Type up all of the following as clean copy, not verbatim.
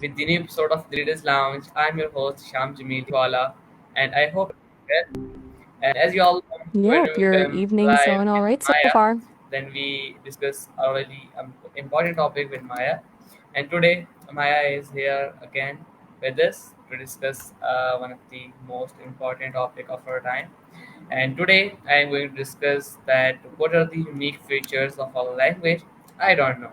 with the new episode of the Leaders Lounge. I'm your host Sham Jamiliwala, and I hope you're well. And as you all know, Yeah, when hope we your come evening's live going all with right so Maya, far. then we discuss a really important topic with Maya. And today, Maya is here again with us to discuss one of the most important topic of our time. And today, I am going to discuss that what are the unique features of our language. I don't know.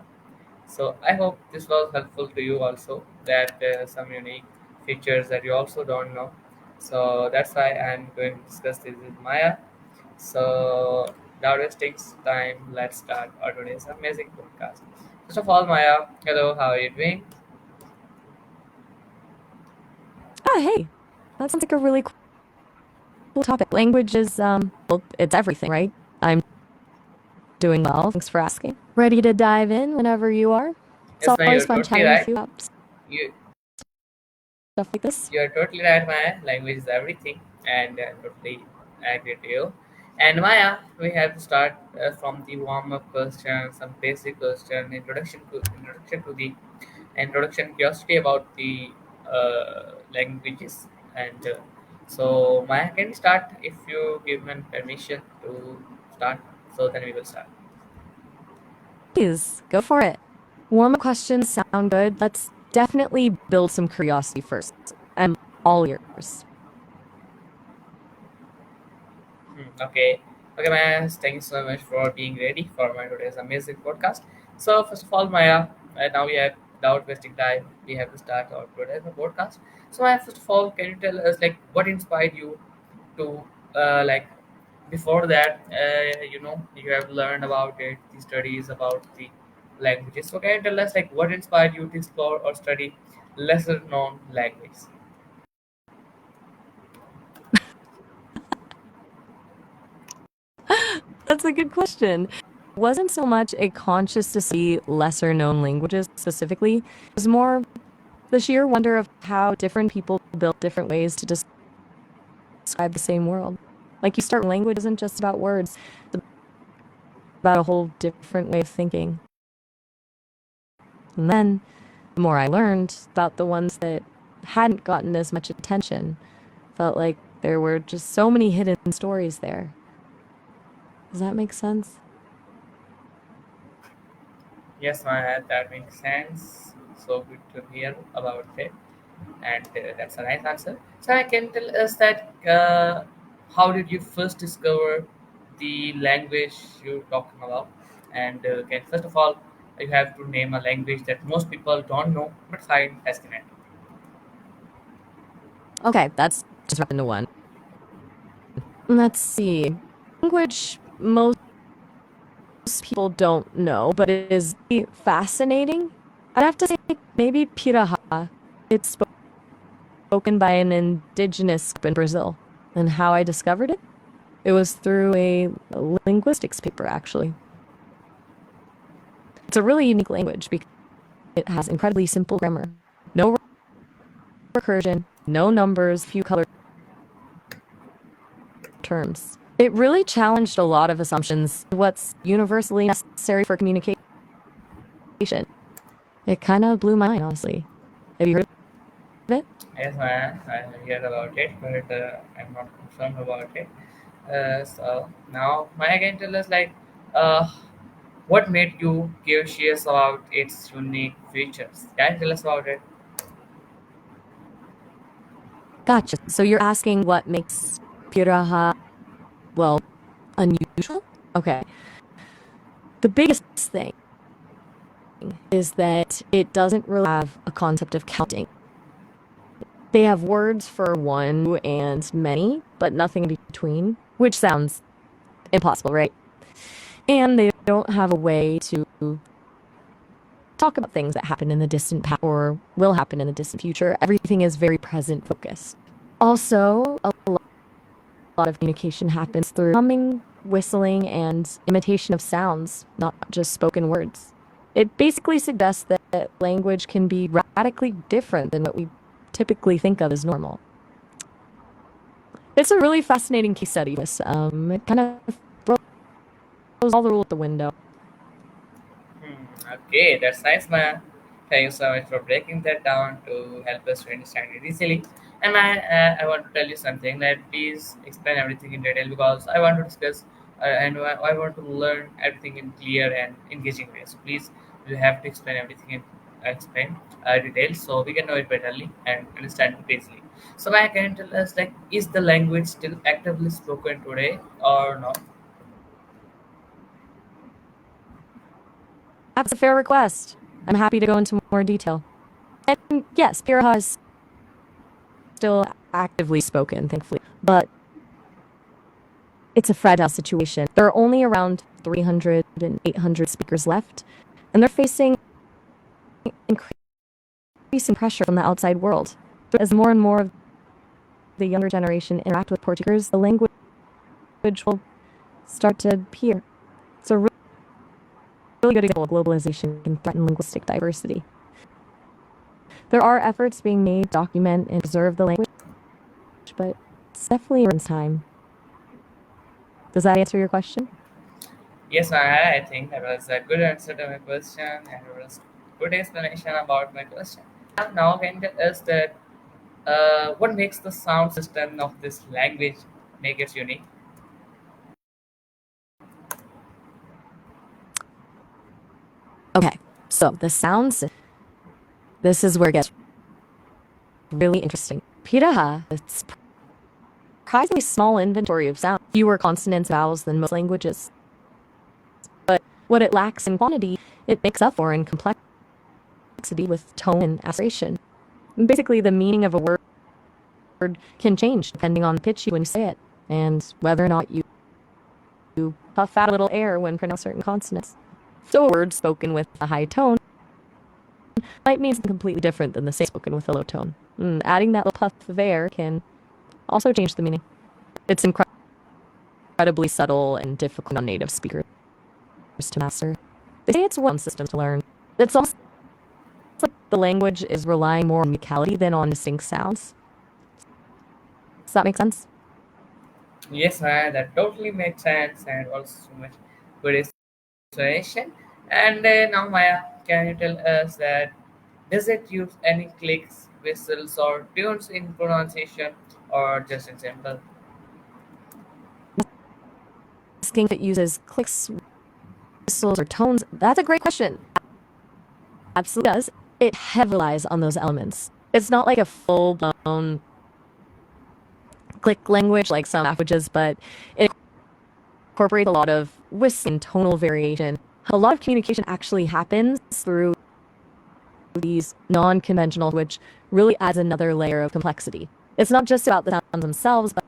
So I hope this was helpful to you also. That there are some unique features that you also don't know. So that's why I'm going to discuss this with Maya. So without wasting time, let's start our today's amazing podcast. First of all, Maya, hello, how are you doing? Ah, hey, that sounds like a really cool topic. Language is, well, it's everything, right? I'm doing well. Thanks for asking. Ready to dive in whenever you are. It's Yes, Maya, always you're fun totally chatting with right. you about You stuff like this. You're totally right, Maya. Language is everything, and totally agree to you. And Maya, we have to start from the warm-up question, some basic question, introduction curiosity about the languages. And so, Maya, can you start if you give me permission to start? So then we will start. Please, go for it. Warm-up questions sound good. Let's definitely build some curiosity first. I'm all ears. Okay. Okay, Maya, thank you so much for being ready for my today's amazing podcast. So, first of all, Maya, now we have, without wasting time, we have to start our today's podcast. So, Maya, first of all, can you tell us, like, what inspired you to, like, before that, you have learned about it, the studies about the languages. So, can you tell us, like, what inspired you to explore or study lesser known languages? That's a good question. It wasn't so much a conscious to see lesser known languages specifically. It was more the sheer wonder of how different people built different ways to describe the same world. Like you start, language isn't just about words, it's about a whole different way of thinking. And then the more I learned about the ones that hadn't gotten as much attention, felt like there were just so many hidden stories there. Does that make sense? Yes, Maya, that makes sense. So good to hear about it, and that's a nice answer. So, I can tell us that how did you first discover the language you're talking about? And can first of all, you have to name a language that most people don't know but find fascinating. Okay, that's just wrapped into one. Let's see. Language most people don't know, but it is fascinating. I'd have to say maybe Piraha. It's spoken by an indigenous group in Brazil. And how I discovered it? It was through a linguistics paper, actually. It's a really unique language because it has incredibly simple grammar. No recursion, no numbers, few color terms. It really challenged a lot of assumptions, what's universally necessary for communication. It kind of blew my mind, honestly. Have you heard of it? Yes, Maya, I have heard about it, but I'm not confirmed about it. So now, Maya, can tell us like uh, what made you curious about its unique features? Can you tell us about it? Gotcha. So you're asking what makes Piraha, well, unusual? Okay. The biggest thing is that it doesn't really have a concept of counting. They have words for one and many, but nothing in between, which sounds impossible, right? And they don't have a way to talk about things that happen in the distant past or will happen in the distant future. Everything is very present focused. Also, a lot of communication happens through humming, whistling, and imitation of sounds, not just spoken words. It basically suggests that language can be radically different than what we typically think of as normal. It's a really fascinating case study. It kind of throws all the rules out the window. Okay, that's nice, man. Thank you so much for breaking that down to help us to understand it easily. And I want to tell you something that please explain everything in detail because I want to discuss and I want to learn everything in clear and engaging ways. So please, you have to explain everything in explain detail so we can know it betterly and understand it easily. So, Maya, can you tell us like is the language still actively spoken today or not? That's a fair request. I'm happy to go into more detail. And yes, Piraha is still actively spoken, thankfully, but it's a fragile situation. There are only around 300 and 800 speakers left, and they're facing increasing pressure from the outside world. As more and more of the younger generation interact with Portuguese, the language will start to appear. It's a really good example of globalization can threaten linguistic diversity. There are efforts being made to document and preserve the language, but it's definitely in time. Does that answer your question? Yes, I think that was a good answer to my question and it was good explanation about my question. Now, can you tell us that what makes the sound system of this language make it unique? Okay, so the sounds, this is where it gets really interesting. Piraha, it's surprisingly small inventory of sound, fewer consonants, vowels than most languages. But what it lacks in quantity, it makes up for in complexity with tone and aspiration. And basically, the meaning of a word can change depending on the pitch when you say it, and whether or not you puff out a little air when pronouncing certain consonants. So a word spoken with a high tone might mean something completely different than the same spoken with a low tone. Adding that little puff of air can also change the meaning. It's incredibly subtle and difficult on native speakers to master. They say it's one system to learn. It's almost like the language is relying more on musicality than on distinct sounds. Does that make sense? Yes, man, that totally makes sense and also so much good explanation. And now, Maya, can you tell us that does it use any clicks, whistles, or tunes in pronunciation, or just in simple? Asking if it uses clicks, whistles, or tones, that's a great question. Absolutely does. It heavily relies on those elements. It's not like a full blown click language like some languages, but it incorporates a lot of whistle and tonal variation. A lot of communication actually happens through these non-conventional, which really adds another layer of complexity. It's not just about the sounds themselves, but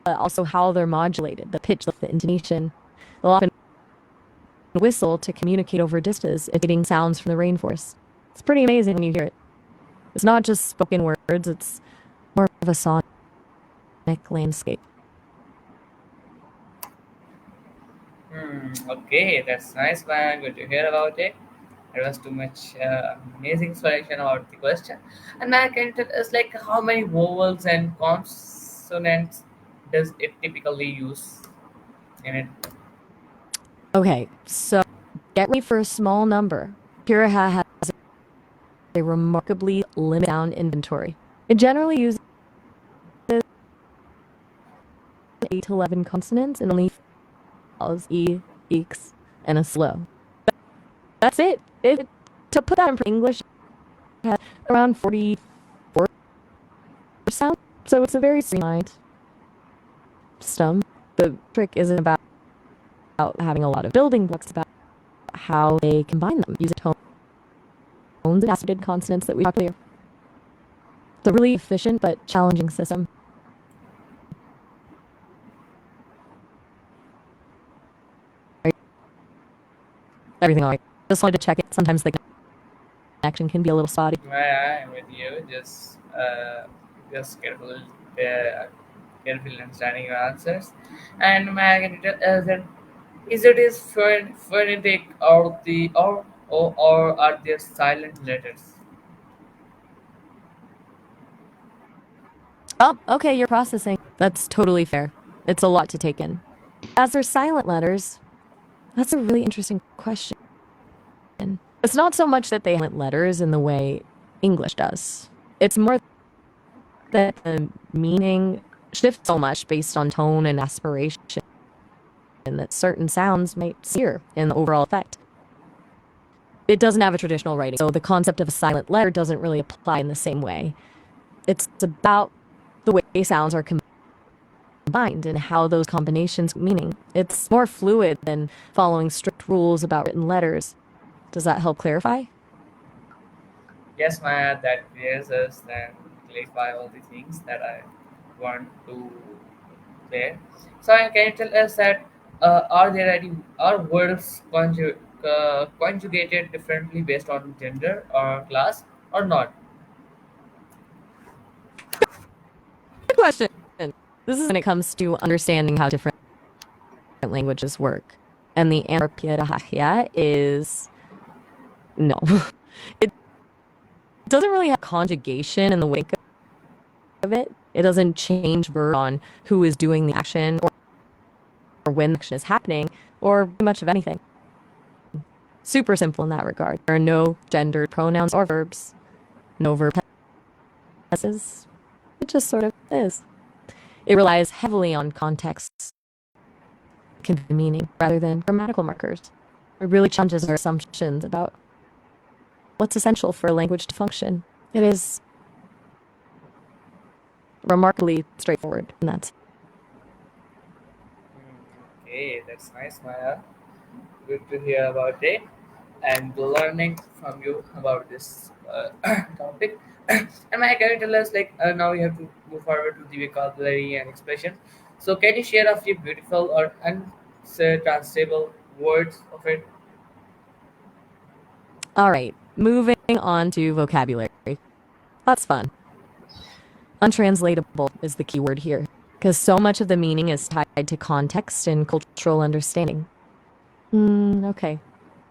also how they're modulated, the pitch, the intonation. They'll often whistle to communicate over distances, emitting sounds from the rainforest. It's pretty amazing when you hear it. It's not just spoken words, it's more of a sonic landscape. Okay, that's nice, man. Good to hear about it. There was too much amazing explanation about the question. And now can you tell us like how many vowels and consonants does it typically use in it? Okay, so get ready for a small number. Piraha has a remarkably limited sound inventory. It generally uses 8 to 11 consonants and only vowels, e, eeks, and a slow. That's it. To put that in English, it has around 44 sounds, so it's a very streamlined system. The trick isn't about having a lot of building blocks, it's about how they combine them using tones and accented consonants that we talked earlier. It's a really efficient but challenging system. Everything all right. Just wanted to check it. Sometimes the connection can be a little spotty. I'm with you. Just carefully understanding your answers. And Maya, can you tell us that is it is phonetic or the or are there silent letters? Oh, okay, you're processing. That's totally fair. It's a lot to take in. As they're silent letters, that's a really interesting question. It's not so much that they have letters in the way English does. It's more that the meaning shifts so much based on tone and aspiration that certain sounds might sear in the overall effect. It doesn't have a traditional writing, so the concept of a silent letter doesn't really apply in the same way. It's about the way sounds are combined and how those combinations meaning. It's more fluid than following strict rules about written letters. Does that help clarify? Yes, Maya, that clears us and clarify all the things that I want to clear. So, can you tell us that are words conjugated differently based on gender or class or not? Good question. This is when it comes to understanding how different languages work. And the answer is no. It doesn't really have conjugation in the way of it. It doesn't change verb on who is doing the action or when the action is happening or much of anything. Super simple in that regard. There are no gendered pronouns or verbs, no verb tenses. It just sort of is. It relies heavily on context, convey meaning, rather than grammatical markers. It really challenges our assumptions about what's essential for a language to function. It is remarkably straightforward in that. Okay, that's nice, Maya. Good to hear about it and learning from you about this topic. And Maya, can you tell us now we have to move forward to the vocabulary and expression. So, can you share a few beautiful or untranslatable words of it? All right, moving on to vocabulary. That's fun. Untranslatable is the key word here, because so much of the meaning is tied to context and cultural understanding. Okay.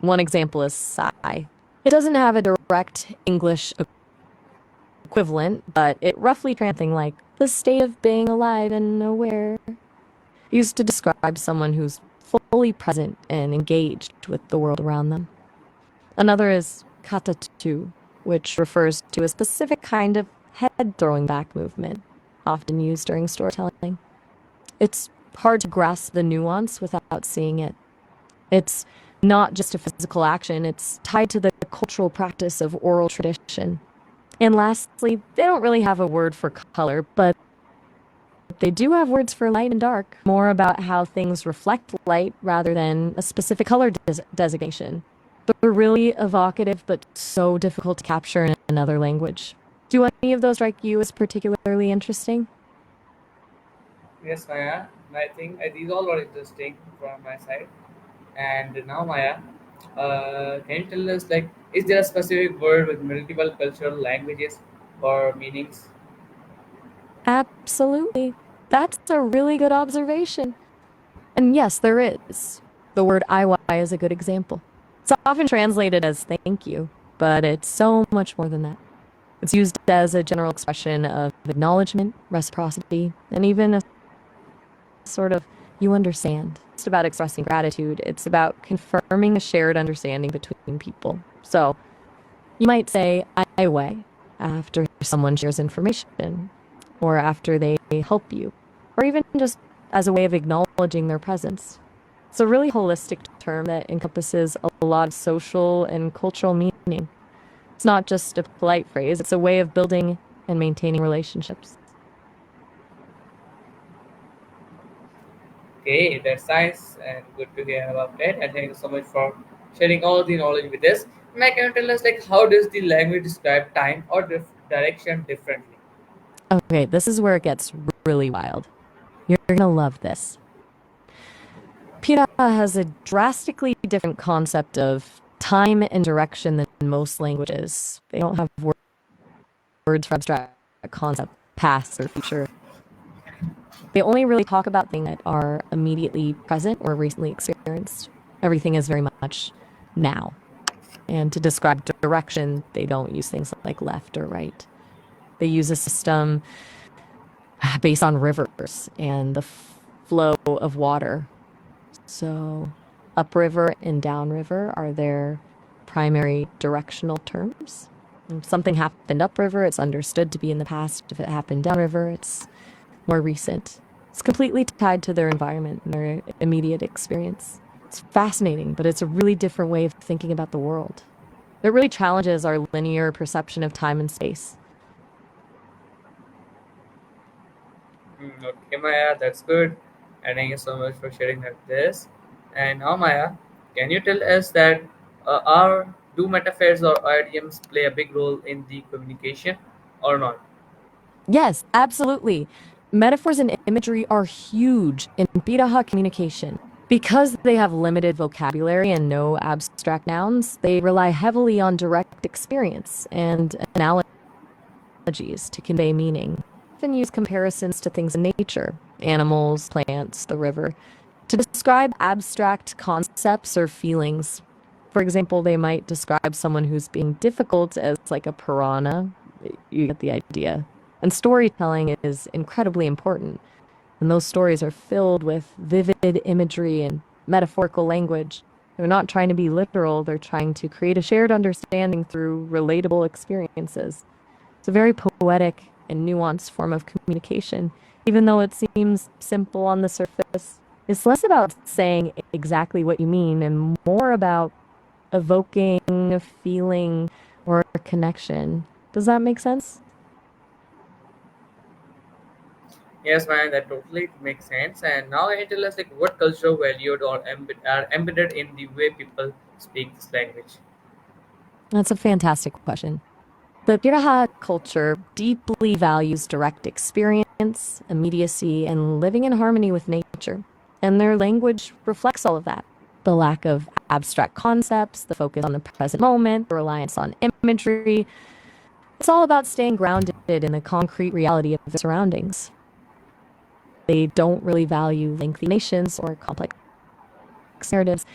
One example is sigh. It doesn't have a direct English equivalent, but it roughly translates something like the state of being alive and aware, used to describe someone who's fully present and engaged with the world around them. Another is katatu, which refers to a specific kind of head throwing back movement, often used during storytelling. It's hard to grasp the nuance without seeing it. It's not just a physical action, it's tied to the cultural practice of oral tradition. And lastly, they don't really have a word for color, but they do have words for light and dark, more about how things reflect light rather than a specific color designation. They're really evocative, but so difficult to capture in another language. Do any of those strike you as particularly interesting? Yes, Maya. I think these all were interesting from my side. And now, Maya, can you tell us is there a specific word with multiple cultural languages or meanings? Absolutely. That's a really good observation. And yes, there is. The word IY is a good example. It's often translated as thank you, but it's so much more than that. It's used as a general expression of acknowledgement, reciprocity, and even a sort of you understand. It's about expressing gratitude. It's about confirming a shared understanding between people. So you might say I weigh after someone shares information, or after they help you, or even just as a way of acknowledging their presence. It's a really holistic term that encompasses a lot of social and cultural meaning. It's not just a polite phrase, it's a way of building and maintaining relationships. Okay, that's nice and good to hear about that. And thank you so much for sharing all the knowledge with us. Now, can you tell us how does the language describe time or direction differently? Okay, this is where it gets really wild. You're gonna love this. Pira has a drastically different concept of time and direction than most languages. They don't have words for abstract concept, past or future. They only really talk about things that are immediately present or recently experienced. Everything is very much now. And to describe direction, they don't use things like left or right. They use a system based on rivers and the flow of water. So, upriver and downriver are their primary directional terms. If something happened upriver, it's understood to be in the past. If it happened downriver, it's more recent. It's completely tied to their environment and their immediate experience. It's fascinating, but it's a really different way of thinking about the world. It really challenges our linear perception of time and space. Okay, Maya, that's good. And thank you so much for sharing that this. And now, Maya, can you tell us that are do metaphors or idioms play a big role in the communication or not? Yes, absolutely. Metaphors and imagery are huge in Piraha communication. Because they have limited vocabulary and no abstract nouns, they rely heavily on direct experience and analogies to convey meaning. Often use comparisons to things in nature, animals, plants, the river, to describe abstract concepts or feelings. For example, they might describe someone who's being difficult as like a piranha. You get the idea. And storytelling is incredibly important. And those stories are filled with vivid imagery and metaphorical language. They're not trying to be literal, they're trying to create a shared understanding through relatable experiences. It's a very poetic and nuanced form of communication, even though it seems simple on the surface. It's less about saying exactly what you mean and more about evoking a feeling or a connection. Does that make sense? Yes, man, that totally makes sense. And now can you tell us like what cultural values or are embedded in the way people speak this language? That's a fantastic question. The Piraha culture deeply values direct experience, immediacy, and living in harmony with nature. And their language reflects all of that. The lack of abstract concepts, the focus on the present moment, the reliance on imagery. It's all about staying grounded in the concrete reality of the surroundings. They don't really value lengthy nations or complex narratives.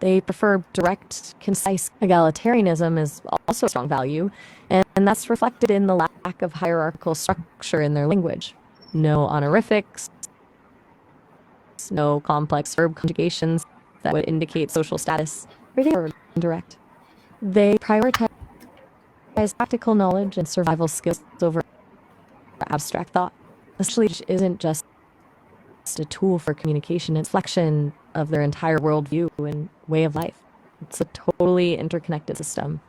They prefer direct, concise egalitarianism is also a strong value, and that's reflected in the lack of hierarchical structure in their language. No honorifics, no complex verb conjugations that would indicate social status. Everything are indirect. They prioritize practical knowledge and survival skills over abstract thought. Essentially, it isn't just a tool for communication, it's a reflection of their entire worldview and way of life. It's a totally interconnected system.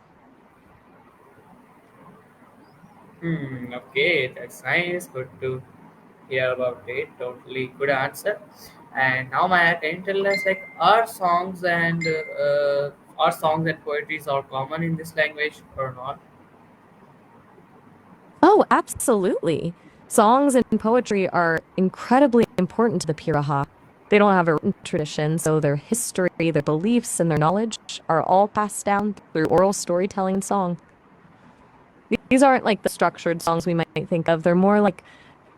Okay, that's nice. Good to hear about it. Totally good answer. And now, Maya, can you tell us like are songs and poetries are common in this language or not? Oh, absolutely. Songs and poetry are incredibly important to the Piraha. They don't have a written tradition, so their history, their beliefs, and their knowledge are all passed down through oral storytelling and song. These aren't like the structured songs we might think of. They're more like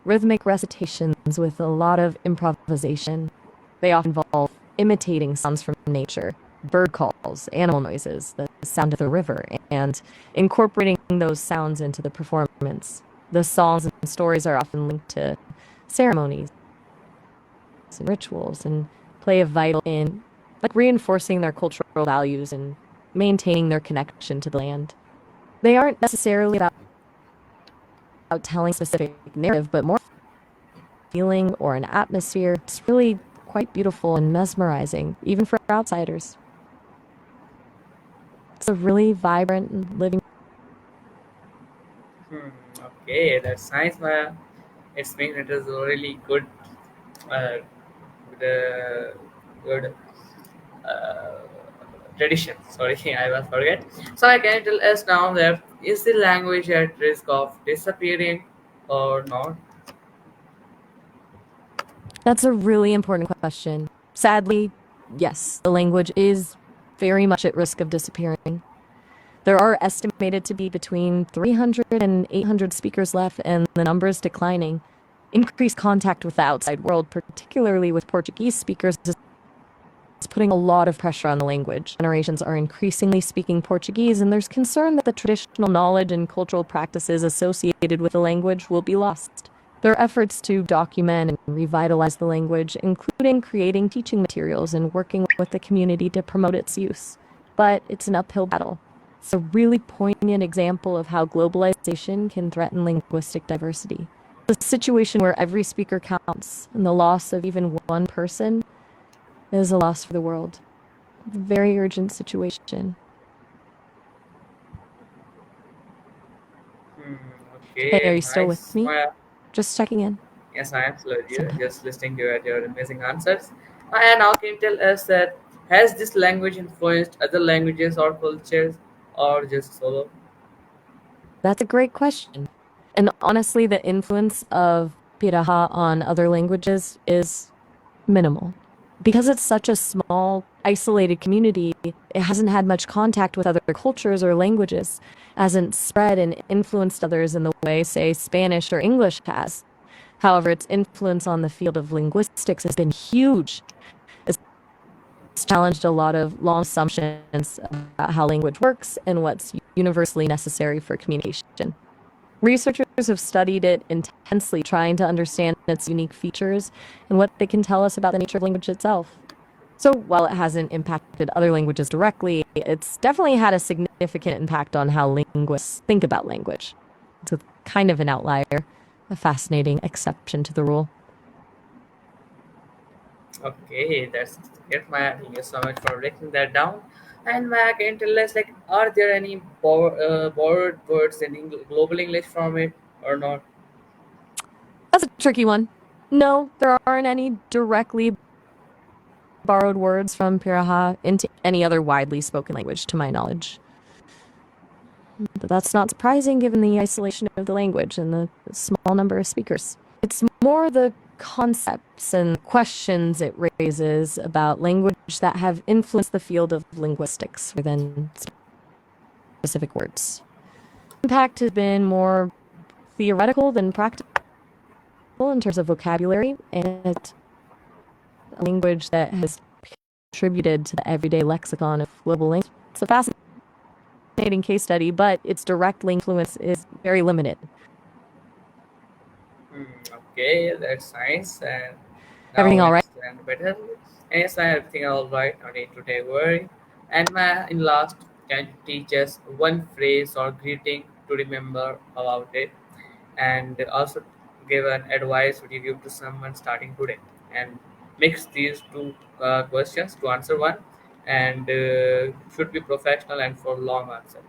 rhythmic recitations with a lot of improvisation. They often involve imitating sounds from nature, bird calls, animal noises, the sound of the river, and incorporating those sounds into the performance. The songs and stories are often linked to ceremonies and rituals and play a vital in like reinforcing their cultural values and maintaining their connection to the land. They aren't necessarily about telling a specific narrative, but more feeling or an atmosphere. It's really quite beautiful and mesmerizing, even for outsiders. It's a really vibrant and living. Hmm, okay, that's nice, Maya. It means it is a really good, uh, good, good uh, tradition. Sorry, I was forget. So I can tell us now that is the language at risk of disappearing or not? That's a really important question. Sadly, yes, the language is very much at risk of disappearing. There are estimated to be between 300 and 800 speakers left, and the number is declining. Increased contact with the outside world, particularly with Portuguese speakers, is putting a lot of pressure on the language. Generations are increasingly speaking Portuguese, and there's concern that the traditional knowledge and cultural practices associated with the language will be lost. There are efforts to document and revitalize the language, including creating teaching materials and working with the community to promote its use. but it's an uphill battle. It's a really poignant example of how globalization can threaten linguistic diversity. The situation where every speaker counts, and the loss of even one person is a loss for the world. Very urgent situation. Hmm, Hey, are okay, you still with nice. me? Maya. Just checking in. Yes, I am still with you. Sometimes. Just listening to your amazing answers. And now can you tell us that has this language influenced other languages or cultures or just solo? That's a great question. And honestly, the influence of Piraha on other languages is minimal. Because it's such a small, isolated community, it hasn't had much contact with other cultures or languages, hasn't spread and influenced others in the way, say, Spanish or English has. However, its influence on the field of linguistics has been huge. It's challenged a lot of long assumptions about how language works and what's universally necessary for communication. Researchers have studied it intensely, trying to understand its unique features and what they can tell us about the nature of language itself. So, while it hasn't impacted other languages directly, it's definitely had a significant impact on how linguists think about language. It's a kind of an outlier, a fascinating exception to the rule. Okay, that's great, Maya. Thank you so much for breaking that down. And Maya, can you tell us, like, are there any borrowed words in global English from it or not? That's a tricky one. No, there aren't any directly borrowed words from Piraha into any other widely spoken language, to my knowledge. But that's not surprising given the isolation of the language and the small number of speakers. It's more the concepts and questions it raises about language that have influenced the field of linguistics rather than specific words. Impact has been more theoretical than practical in terms of vocabulary, and it's a language that has contributed to the everyday lexicon of global language. It's a fascinating case study, but its direct influence is very limited. Hmm, okay, that's nice. And now Everything I all right? understand better. And yes, I everything all right. No need to take worry. And Maya, in last, can you teach us one phrase or greeting to remember about it? And also give an advice would you give to someone starting today, and mix these two questions to answer one, and should be professional and for long answer.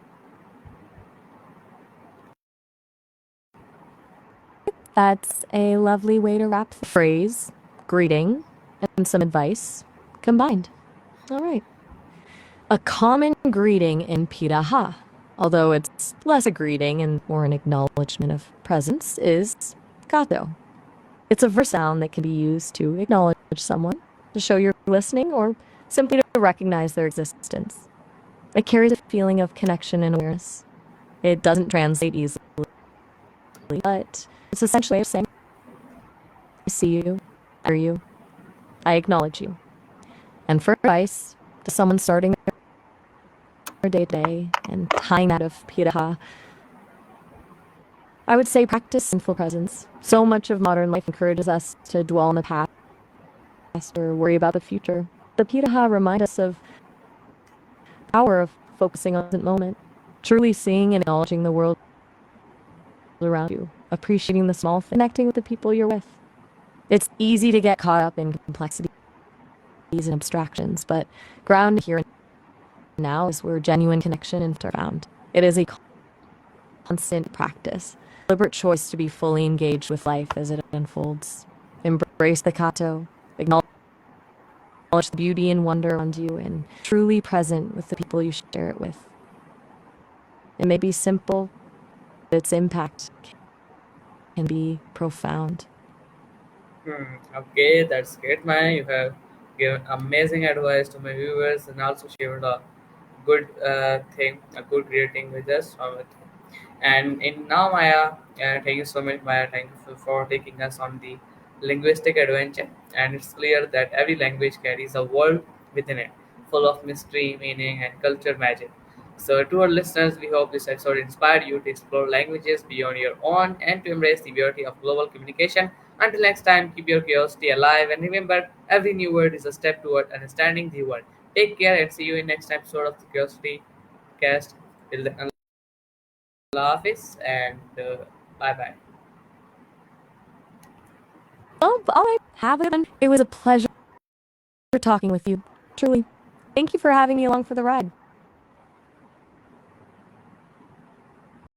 That's a lovely way to wrap the phrase, greeting, and some advice combined. All right. A common greeting in Piraha, although it's less a greeting and more an acknowledgement of presence, is gato. It's a verse sound that can be used to acknowledge someone, to show you're listening, or simply to recognize their existence. It carries a feeling of connection and awareness. It doesn't translate easily, but it's essentially a way of saying, I see you, I hear you, I acknowledge you. And for advice to someone starting their day to day and tying out of Piraha, I would say practice mindful presence. So much of modern life encourages us to dwell on the past or worry about the future. The Piraha remind us of the power of focusing on the present moment, truly seeing and acknowledging the world around you, appreciating the small things, connecting with the people you're with. It's easy to get caught up in complexities and abstractions, but ground here and now is where genuine connection and are found. It is a constant practice, deliberate choice to be fully engaged with life as it unfolds. Embrace the kato, acknowledge the beauty and wonder around you, and truly present with the people you share it with. It may be simple, but its impact can be profound. Okay, that's great, man. You have given amazing advice to my viewers and also shared a good thing, a good greeting with us. And in now, Maya, thank you so much, Maya. Thank you for taking us on the linguistic adventure. And it's clear that every language carries a world within it, full of mystery, meaning, and culture magic. So, to our listeners, we hope this episode inspired you to explore languages beyond your own and to embrace the beauty of global communication. Until next time, keep your curiosity alive and remember, every new word is a step toward understanding the world. Take care and see you in next episode of the Curiosity Cast. Till then, Allah Hafiz and bye bye. Oh, all right. Have it. It was a pleasure talking with you. Truly. Thank you for having me along for the ride.